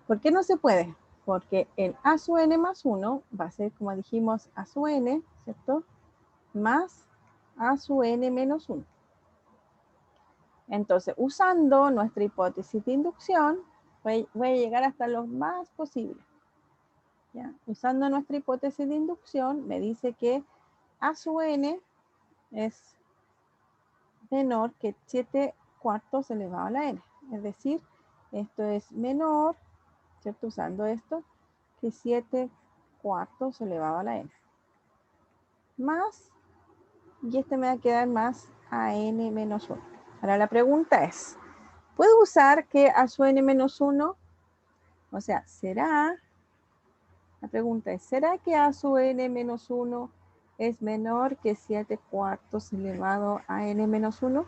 ¿Por qué no se puede? Porque el A sub n más 1 va a ser, como dijimos, A sub n, ¿cierto? Más A sub n menos 1. Entonces, usando nuestra hipótesis de inducción, voy a llegar hasta lo más posible. ¿Ya? Usando nuestra hipótesis de inducción, me dice que A sub n es menor que 7 cuartos elevado a la n. Es decir, esto es menor, ¿cierto? Usando esto, que 7 cuartos elevado a la n. Más, y este me va a quedar más a n menos 1. Ahora la pregunta es, ¿puedo usar que a su n menos 1? O sea, la pregunta es, ¿será que a su n menos 1 es menor que 7 cuartos elevado a n menos 1?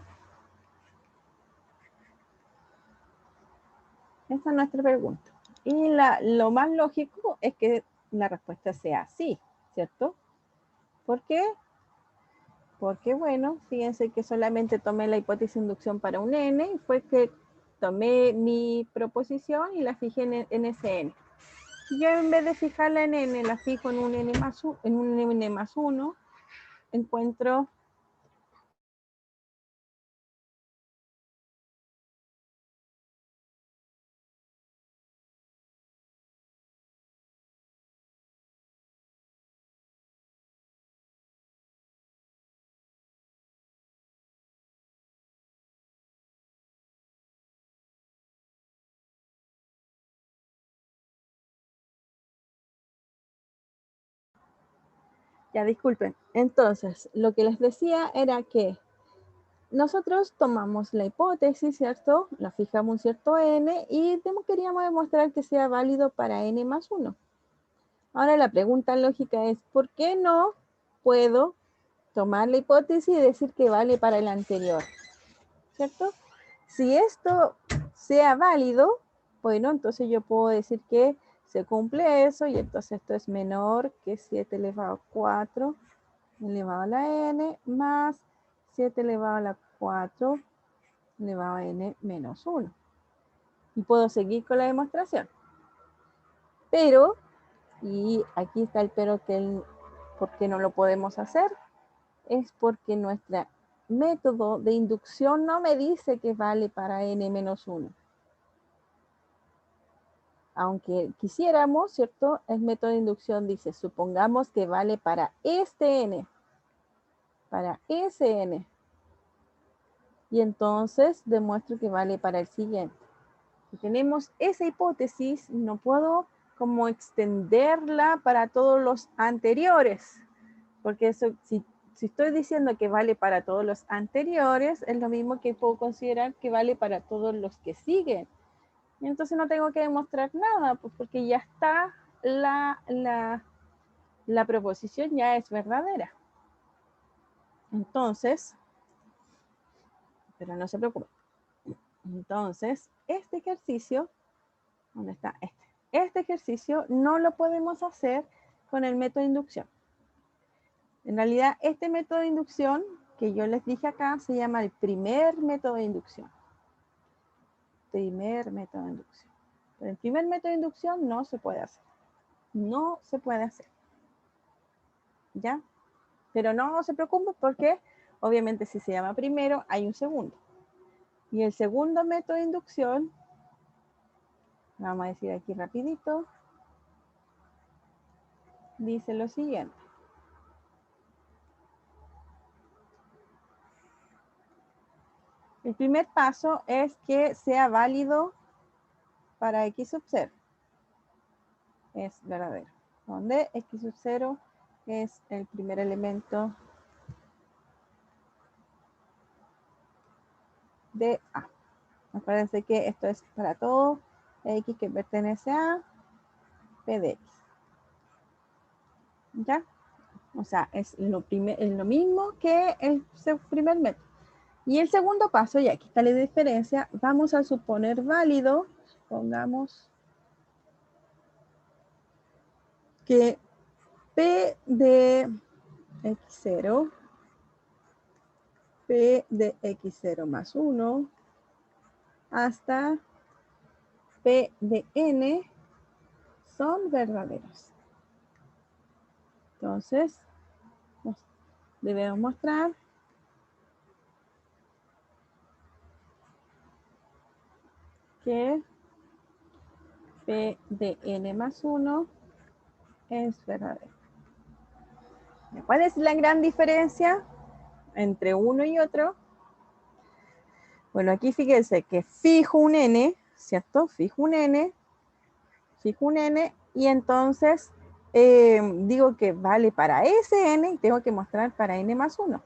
Esa es nuestra pregunta. Y lo más lógico es que la respuesta sea sí, ¿cierto? ¿Por qué? Porque, bueno, fíjense que solamente tomé la hipótesis de inducción para un n y fue que tomé mi proposición y la fijé en ese n. Yo en vez de fijarla en n, la fijo en un n más 1, encuentro ya disculpen. Entonces, lo que les decía era que nosotros tomamos la hipótesis, ¿cierto? La fijamos un cierto n y queríamos demostrar que sea válido para n más 1. Ahora la pregunta lógica es, ¿por qué no puedo tomar la hipótesis y decir que vale para el anterior? ¿Cierto? Si esto sea válido, bueno, entonces yo puedo decir que se cumple eso y entonces esto es menor que 7 elevado a 4 elevado a la n más 7 elevado a la 4 elevado a n menos 1. Y puedo seguir con la demostración. Pero, y aquí está el pero que ¿por qué no lo podemos hacer? Es porque nuestro método de inducción no me dice que vale para n menos 1. Aunque quisiéramos, ¿cierto? El método de inducción dice, supongamos que vale para este n, para ese n. Y entonces demuestro que vale para el siguiente. Si tenemos esa hipótesis, no puedo como extenderla para todos los anteriores. Porque eso, si estoy diciendo que vale para todos los anteriores, es lo mismo que puedo considerar que vale para todos los que siguen. Y entonces no tengo que demostrar nada, pues porque ya está la proposición ya es verdadera. Entonces, pero no se preocupen. Entonces, este ejercicio, ¿dónde está este? Este ejercicio no lo podemos hacer con el método de inducción. En realidad, este método de inducción que yo les dije acá se llama el primer método de inducción. Primer método de inducción. Pero el primer método de inducción no se puede hacer. No se puede hacer. ¿Ya? Pero no se preocupen porque obviamente si se llama primero hay un segundo. Y el segundo método de inducción, vamos a decir aquí rapidito, dice lo siguiente. El primer paso es que sea válido para x sub 0. Es verdadero. Donde x sub 0 es el primer elemento de A. Acuérdense que esto es para todo x que pertenece a p de x. ¿Ya? O sea, es lo mismo que el primer método. Y el segundo paso, y aquí está la diferencia, vamos a suponer válido, pongamos que p de x0, p de x0 más 1, hasta p de n son verdaderos. Entonces, debemos mostrar que p de n más 1 es verdadero. ¿Cuál es la gran diferencia entre uno y otro? Bueno, aquí fíjense que fijo un n, ¿cierto? Fijo un n, y entonces digo que vale para ese n y tengo que mostrar para n más 1.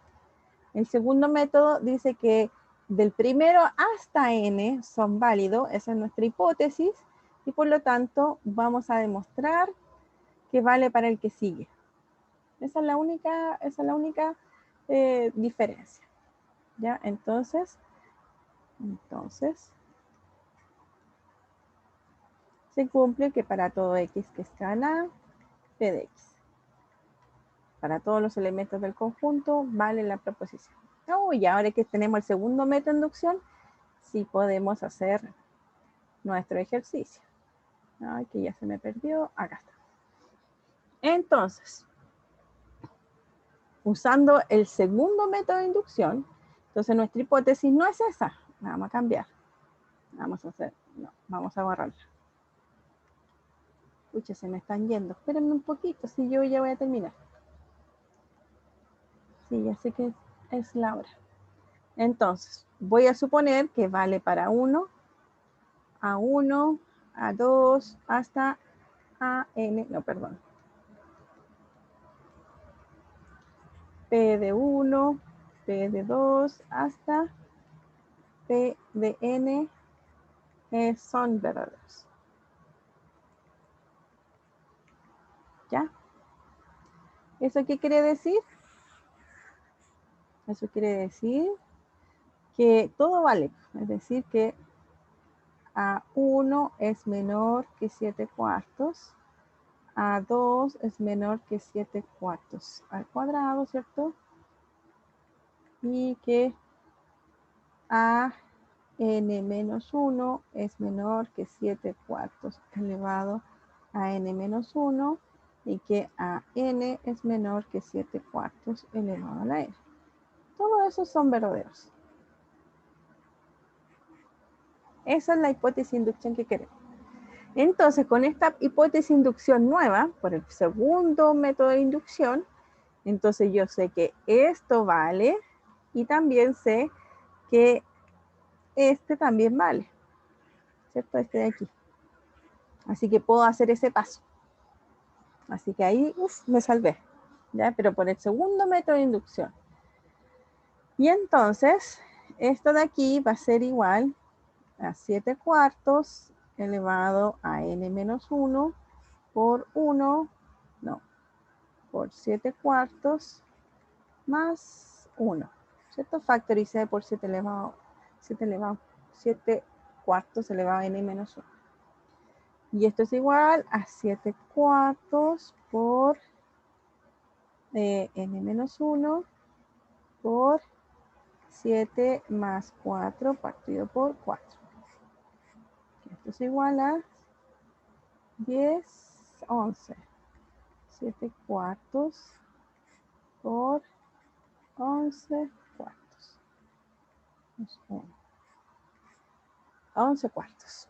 El segundo método dice que del primero hasta n son válidos, esa es nuestra hipótesis, y por lo tanto vamos a demostrar que vale para el que sigue. Esa es la única diferencia. ¿Ya? Entonces, se cumple que para todo x que está en A, p de x. Para todos los elementos del conjunto vale la proposición. Y ahora que tenemos el segundo método de inducción, sí podemos hacer nuestro ejercicio. Ay, que ya se me perdió. Acá está. Entonces, usando el segundo método de inducción, entonces nuestra hipótesis no es esa. La vamos a cambiar. Vamos a borrarla. Pucha, se me están yendo. Espérenme un poquito, si yo ya voy a terminar. Sí, ya sé que es la hora. Entonces, voy a suponer que vale para 1, A1, A2, hasta AN, no, perdón. P de 1, P de 2, hasta P de N son verdaderos. ¿Ya? ¿Eso qué quiere decir? Eso quiere decir que todo vale, es decir, que A1 es menor que 7/4, A2 es menor que 7/4 al cuadrado, ¿cierto? Y que AN-1 es menor que 7/4 elevado a N-1 y que AN es menor que 7/4 elevado a la N. Todos esos son verdaderos. Esa es la hipótesis de inducción que queremos. Entonces, con esta hipótesis de inducción nueva, por el segundo método de inducción, entonces yo sé que esto vale y también sé que este también vale, ¿cierto? Este de aquí. Así que puedo hacer ese paso. Así que ahí, me salvé, ¿ya? Pero por el segundo método de inducción. Y entonces, esto de aquí va a ser igual a 7/4 elevado a n-1 por 1, no, por 7/4 más 1, ¿cierto? Factoricé por 7/4 elevado a n-1. Y esto es igual a 7/4 por n-1 por 7 más 4 partido por 4. Esto es igual a 10, 11. 7/4 por 11/4. 11/4.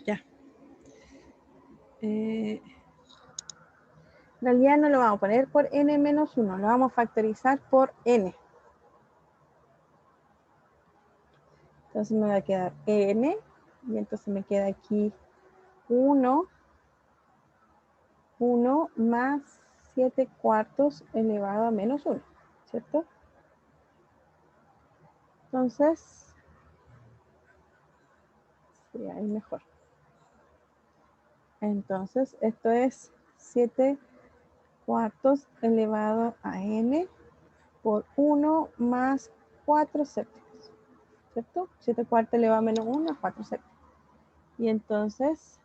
Ya. En realidad no lo vamos a poner por n-1, lo vamos a factorizar por n. Entonces me va a quedar n, y entonces me queda aquí 1 más 7/4 elevado a menos 1, ¿cierto? Entonces, sí, ahí mejor. Entonces, esto es 7/4 elevado a n por 1 más 4/7, ¿cierto? 7/4 elevado a menos 1 es 4/7. Y entonces,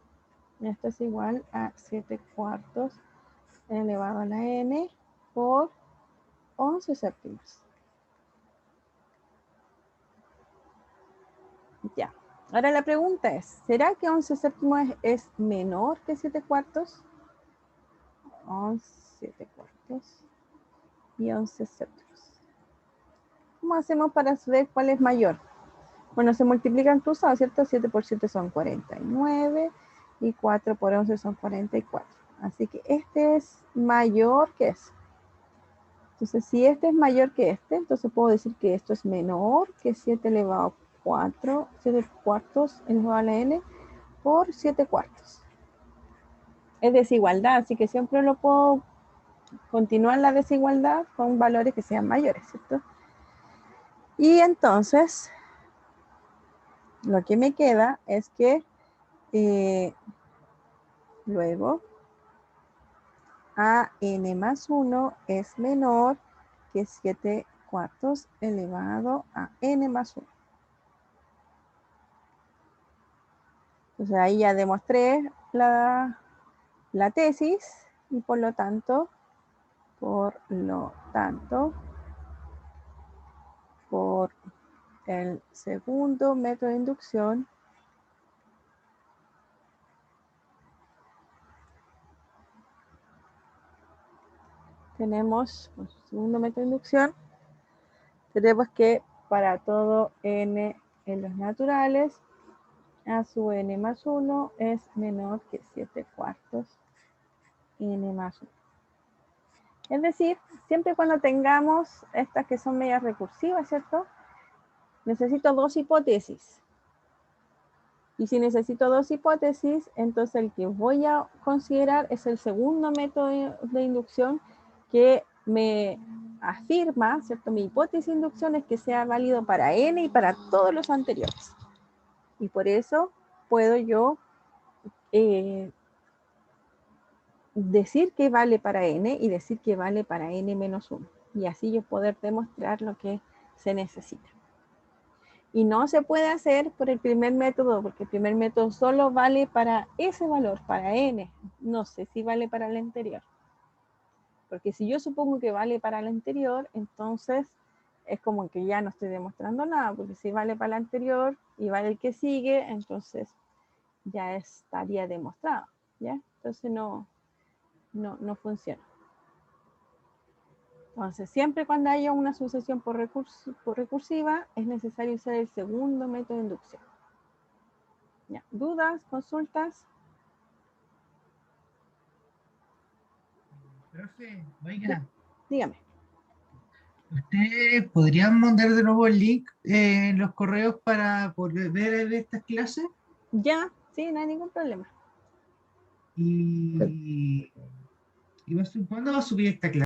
esto es igual a 7/4 elevado a la n por 11/7. Ya. Ahora la pregunta es, ¿será que 11/7 es menor que 7/4? 7/4 y 11/7. ¿Cómo hacemos para saber cuál es mayor? Bueno, se multiplican cruzados, ¿cierto? 7 por 7 son 49 y 4 por 11 son 44. Así que este es mayor que ese. Entonces, si este es mayor que este, entonces puedo decir que esto es menor que 7 elevado a 4, 7/4 elevado a la n por 7/4. Es desigualdad, así que siempre lo puedo continuar la desigualdad con valores que sean mayores, ¿cierto? Y entonces, lo que me queda es que luego a n más 1 es menor que 7/4 elevado a n más 1. Entonces ahí ya demostré la tesis y por lo tanto, por el segundo método de inducción, tenemos, el segundo método de inducción, tenemos que para todo n en los naturales, a sub n más 1 es menor que 7/4 n más 1. Es decir, siempre cuando tengamos estas que son medias recursivas, ¿cierto? Necesito dos hipótesis. Y si necesito dos hipótesis, entonces el que voy a considerar es el segundo método de inducción que me afirma, ¿cierto? Mi hipótesis de inducción es que sea válido para n y para todos los anteriores. Y por eso puedo yo decir que vale para n y decir que vale para n menos 1. Y así yo poder demostrar lo que se necesita. Y no se puede hacer por el primer método, porque el primer método solo vale para ese valor, para n. No sé si vale para el anterior. Porque si yo supongo que vale para el anterior, entonces es como que ya no estoy demostrando nada, porque si vale para el anterior y vale el que sigue, entonces ya estaría demostrado, ¿ya? Entonces no funciona. Entonces, siempre cuando haya una sucesión por recursiva, es necesario usar el segundo método de inducción. ¿Ya? ¿Dudas? ¿Consultas? Profe, oiga, Dígame. ¿ustedes podrían mandar de nuevo el link en los correos para poder ver estas clases? Ya, sí, no hay ningún problema. ¿Y cuándo va a subir esta clase?